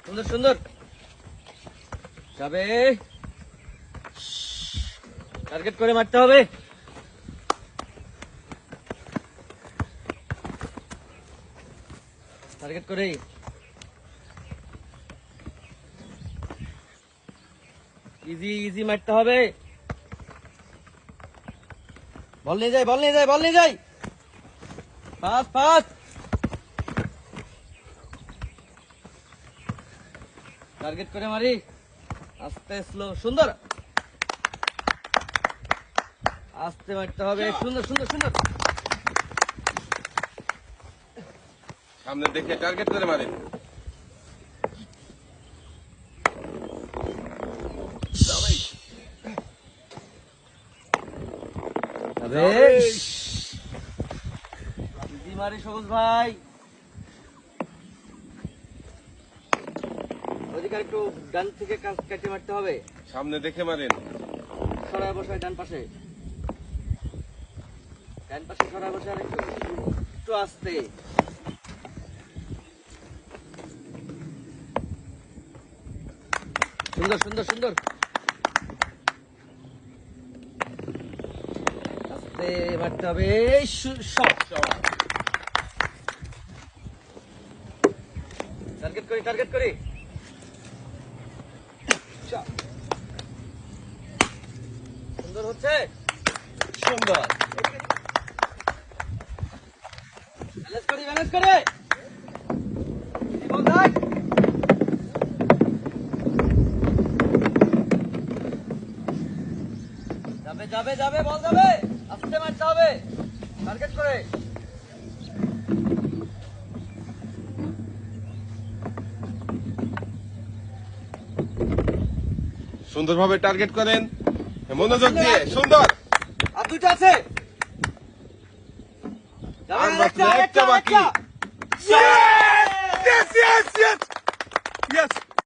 সুন্দর সুন্দর যাবে, টার্গেট করে মারতে হবে। টার্গেট করেই ইজি ইজি মারতে হবে। বল নিয়ে যাই, বল নিয়ে যাই, বল নিয়ে যাই, ফাস্ট ফাস্ট। টার্গেট করে মারি, আস্তে স্লো, সুন্দর, আস্তে মারতে হবে, সুন্দর সুন্দর সুন্দর। সামনে দেখে টার্গেট করে মারেন। ইজি মারি সবুজ ভাই। ওদিকে একটু ডান থেকে কেটে মারতে হবে। সামনে দেখে মারেন। সরায় বসায় ডান পাশে, ডান পাশে সরায় বসে, আর একটু একটু আস্তে। সুন্দর সুন্দর সুন্দর, আস্তে মারতে হবে। শট, টার্গেট করি, টার্গেট করি। সুন্দর হচ্ছে, সুন্দর। ব্যালেন্স করি, ব্যালেন্স করে বল দেখ। যাবে যাবে যাবে, বল যাবে, আস্তে মারতে হবে, টার্গেট করে। সুন্দরভাবে টার্গেট করেন, মনোযোগ দিয়ে। সুন্দর। আর দুটো আছে, আর মাত্র একটা বাকি। একটা। Yes, yes, yes, yes.